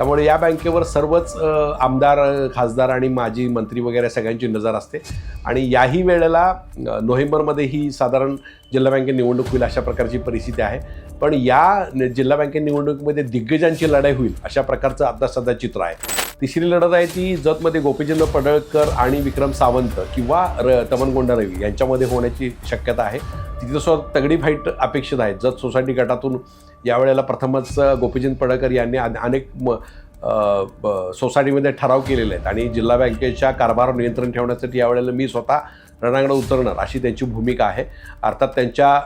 त्यामुळे या बँकेवर सर्वच आमदार, खासदार आणि माजी मंत्री वगैरे सगळ्यांची नजर असते आणि याही वेळेला नोव्हेंबरमध्ये ही साधारण जिल्हा बँकेत निवडणूक होईल अशा प्रकारची परिस्थिती आहे. पण या जिल्हा बँकेत निवडणुकीमध्ये दिग्गजांची लढाई होईल अशा प्रकारचं आता सध्या चित्र आहे. तिसरी लढत आहे ती जतमध्ये गोपीचंद पडळकर आणि विक्रम सावंत किंवा तमनगोंडा रवी यांच्यामध्ये होण्याची शक्यता आहे. तिथं सुद्धा तगडी फाईट अपेक्षित आहे. जत सोसायटी गटातून यावेळेला प्रथमच गोपीचंद पडळकर यांनी अनेक सोसायटीमध्ये ठराव केलेले आहेत आणि जिल्हा बँकेच्या कारभारावर नियंत्रण ठेवण्यासाठी यावेळेला मी स्वतः रणांगणात उतरणार अशी त्यांची भूमिका आहे. अर्थात त्यांच्या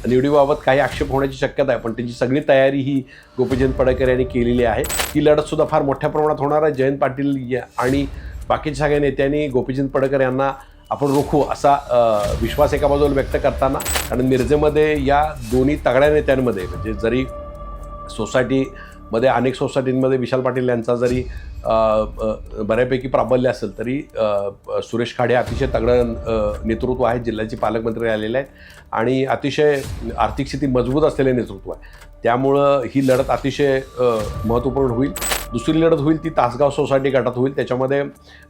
निवडीबाबत काही आक्षेप होण्याची शक्यता आहे, पण त्यांची सगळी तयारी ही गोपीचंद पडळकर यांनी केलेली आहे. ही लढतसुद्धा फार मोठ्या प्रमाणात होणार आहे. जयंत पाटील आणि बाकीच्या सगळ्या नेत्यांनी गोपीचंद पडळकर यांना आपण रोखू असा विश्वास एका बाजूला व्यक्त करताना, कारण मिरजेमध्ये या दोन्ही तगड्या नेत्यांमध्ये म्हणजे जरी सोसायटीमध्ये अनेक सोसायटींमध्ये विशाल पाटील यांचा जरी बऱ्यापैकी प्राबल्य असेल तरी सुरेश खाडे अतिशय तगडं नेतृत्व आहे. जिल्ह्याचे पालकमंत्री आलेले आहेत आणि अतिशय आर्थिक स्थिती मजबूत असलेले नेतृत्व आहे. त्यामुळं ही लढत अतिशय महत्त्वपूर्ण होईल. दुसरी लढत होईल ती तासगाव सोसायटी गटात होईल. त्याच्यामध्ये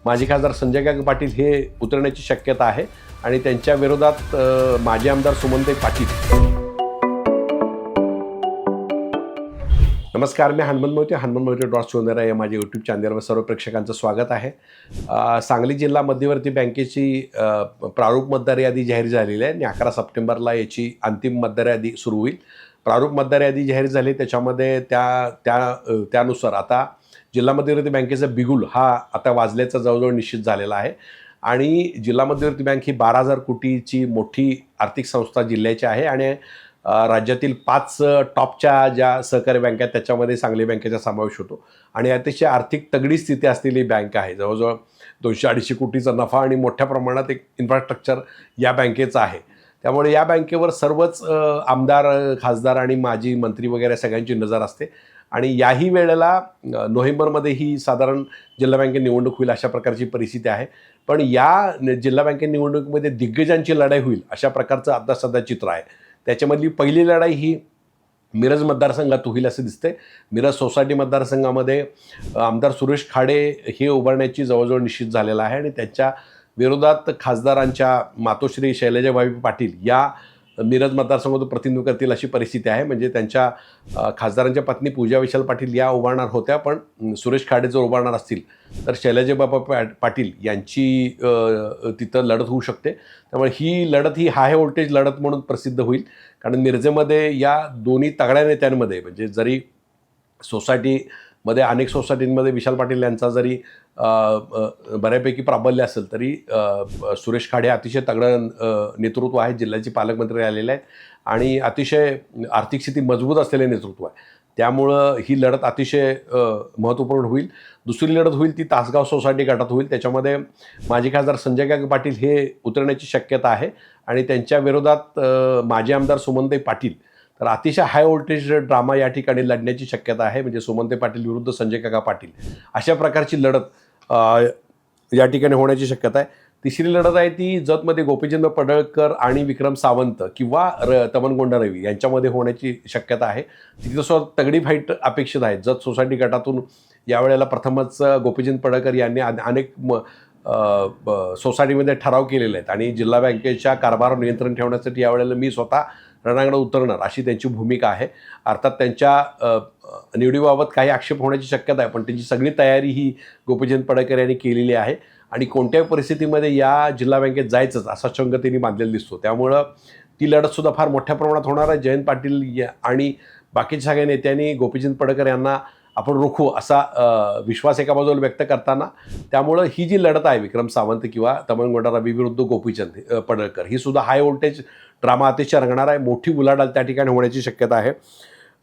माजी खासदार संजय काका पाटील हे उतरण्याची शक्यता आहे आणि त्यांच्या विरोधात माजी आमदार सुमनताई पाटील. नमस्कार, मी हनुमंत मोहिते, हनुमंत मोहिते .सोनेरा या माझ्या यूट्यूब चॅनलवर सर्व प्रेक्षकांचं स्वागत आहे. सांगली जिल्हा मध्यवर्ती बँकेची प्रारूप मतदार यादी जाहीर झालेली आहे आणि 11 सप्टेंबरला याची अंतिम मतदार यादी सुरू होईल. प्रारूप मतदार यादी जाहीर झाली, त्याच्यामध्ये त्यानुसार आता जिल्हा मध्यवर्ती बँकेचा बिगुल हा आता वाजल्याचा जवळजवळ निश्चित झालेला आहे आणि जिल्हा मध्यवर्ती बँक ही 12,000 कोटीची मोठी आर्थिक संस्था जिल्ह्याची आहे आणि राज्यातील 5 टॉपच्या ज्या सहकारी बँका आहेत त्याच्यामध्ये सांगली बँकेचा समावेश होतो आणि अतिशय आर्थिक तगडी स्थिती असलेली बँक आहे. जवळजवळ 200-250 कोटीचा नफा आणि मोठ्या प्रमाणात एक इन्फ्रास्ट्रक्चर या बँकेचं आहे. त्यामुळे या बँकेवर सर्वच आमदार, खासदार आणि माजी मंत्री वगैरे सगळ्यांची नजर असते आणि याही वेळेला नोव्हेंबरमध्ये ही साधारण जिल्हा बँकेत निवडणूक होईल अशा प्रकारची परिस्थिती आहे. पण या जिल्हा बँकेत निवडणुकीमध्ये दिग्गजांची लढाई होईल अशा प्रकारचं आता सध्या चित्र आहे. त्याच्यामधली पहिली लढाई ही मिरज मतदारसंघात होईल असं दिसते. मिरज सोसायटी मतदारसंघामध्ये आमदार सुरेश खाडे हे उभारण्याची जवळजवळ निश्चित झालेला आहे आणि त्याच्या विरोधात खासदारांच्या मातोश्री शैलजाबाई पाटील या मिरज मतदारसंघातून प्रतिनिधित्व करतील अशी परिस्थिती आहे. म्हणजे त्यांच्या खासदारांच्या पत्नी पूजा विशाल पाटील या उभारणार होत्या, पण सुरेश खाडे जर उभारणार असतील तर शैलजाबाई पाटील यांची तिथं लढत होऊ शकते. त्यामुळे ही लढत ही हाय व्होल्टेज लढत म्हणून प्रसिद्ध होईल, कारण मिरजेमध्ये या दोन्ही तगड्या नेत्यांमध्ये म्हणजे जरी सोसायटीमध्ये अनेक सोसायटींमध्ये विशाल पाटील यांचा जरी बऱ्यापैकी प्राबल्य असेल तरी सुरेश खाडे अतिशय तगडं नेतृत्व आहे. जिल्ह्याचे पालकमंत्री आलेले आहेत आणि अतिशय आर्थिक स्थिती मजबूत असलेले नेतृत्व आहे. त्यामुळं ही लढत अतिशय महत्त्वपूर्ण होईल. दुसरी लढत होईल ती तासगाव सोसायटी गटात होईल. त्याच्यामध्ये माजी खासदार संजय काका पाटील हे उतरण्याची शक्यता आहे आणि त्यांच्या विरोधात माजी आमदार सुमनताई पाटील. तर अतिशय हाय व्होल्टेज ड्रामा या ठिकाणी लढण्याची शक्यता आहे. म्हणजे सुमनताई पाटील विरुद्ध संजय काका पाटील अशा प्रकारची लढत या ठिकाणी होण्याची शक्यता आहे. तिसरी लढत आहे ती जतमध्ये गोपीचंद पडळकर आणि विक्रम सावंत किंवा तमनगोंडा रवी यांच्यामध्ये होण्याची शक्यता आहे. तिथं सुद्धा तगडी फाईट अपेक्षित आहे. जत सोसायटी गटातून यावेळेला प्रथमच गोपीचंद पडळकर यांनी अनेक सोसायटीमध्ये ठराव केलेले आहेत आणि जिल्हा बँकेच्या कारभारावर नियंत्रण ठेवण्यासाठी यावेळेला मी स्वतः रणांगणात उतरणार अशी त्यांची भूमिका आहे. अर्थात त्यांच्या निवडीबाबत काही आक्षेप होण्याची शक्यता आहे, पण त्यांची सगळी तयारी ही गोपीचंद पडळकर यांनी केलेली आहे आणि कोणत्याही परिस्थितीमध्ये या जिल्हा बँकेत जायचंच असा चंग त्यांनी बांधलेला दिसतो. त्यामुळं ती लढतसुद्धा फार मोठ्या प्रमाणात होणार आहे. जयंत पाटील आणि बाकीच्या सगळ्या नेत्यांनी गोपीचंद पडळकर यांना आपण रोखू असा विश्वास एका बाजूला व्यक्त करताना, त्यामुळं ही जी लढत आहे विक्रम सावंत किंवा तमनगोंडा रवी विरुद्ध गोपीचंद पडळकर ही सुद्धा हाय व्होल्टेज ड्रामा अतिशय रंगणार आहे. मोठी उलाढाल त्या ठिकाणी होण्याची शक्यता आहे.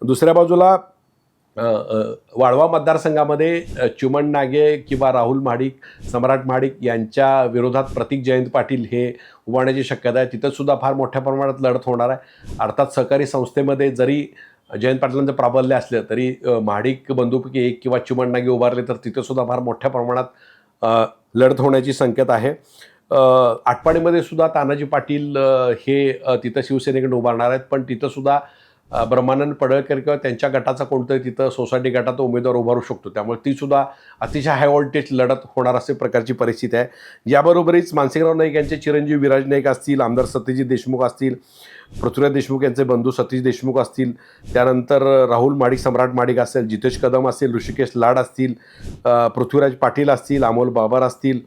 दुसऱ्या बाजूला वाळवा मतदारसंघामध्ये चिमण नागे किंवा राहुल महाडिक, सम्राट महाडिक यांच्या विरोधात प्रतीक जयंत पाटील हे उभारण्याची शक्यता आहे. तिथंसुद्धा फार मोठ्या प्रमाणात लढत होणार आहे. अर्थात सहकारी संस्थेमध्ये जरी जयंत पाटलांचं प्राबल्य असलं तरी महाडिक बंधूपैकी एक किंवा चिमण नागे उभारले तर तिथंसुद्धा फार मोठ्या प्रमाणात लढत होण्याची संकेत आहे. आटपाडीमध्ये सुद्धा तानाजी पाटील हे तिथं शिवसेनेकडे उभारणार आहेत, पण तिथंसुद्धा ब्रह्मानंद पडळकर किंवा त्यांच्या गटाचा कोणतरी तिथं सोसायटी गटात उमेदवार उभारू शकतो. त्यामुळे तीसुद्धा अतिशय हाय व्होल्टेज लढत होणार असे प्रकारची परिस्थिती आहे. याबरोबरीच मानसिंगराव नाईक यांचे चिरंजीव विराज नाईक असतील, आमदार सत्यजित देशमुख असतील, पृथ्वीराज देशमुख यांचे बंधू सतीश देशमुख असतील, त्यानंतर राहुल माडिक, सम्राट माडिक असेल, जितेश कदम असतील, ऋषिकेश लाड असतील, पृथ्वीराज पाटील असतील, अमोल बाबर असतील,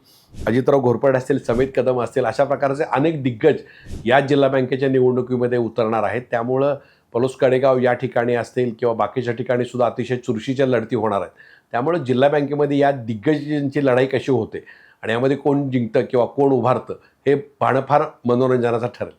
अजितराव घोरपडे असतील, समेत कदम असतील, अशा प्रकारचे अनेक दिग्गज या जिल्हा बँकेच्या निवडणुकीमध्ये उतरणार आहेत. त्यामुळं पलूस कडेगाव या ठिकाणी असतील किंवा बाकीच्या ठिकाणी सुद्धा अतिशय चुरशीच्या लढती होणार आहेत. त्यामुळं जिल्हा बँकेमध्ये या दिग्गजांची लढाई कशी होते आणि यामध्ये कोण जिंकतं किंवा कोण उभारतं हे पाहणं फार मनोरंजनाचं ठरेल.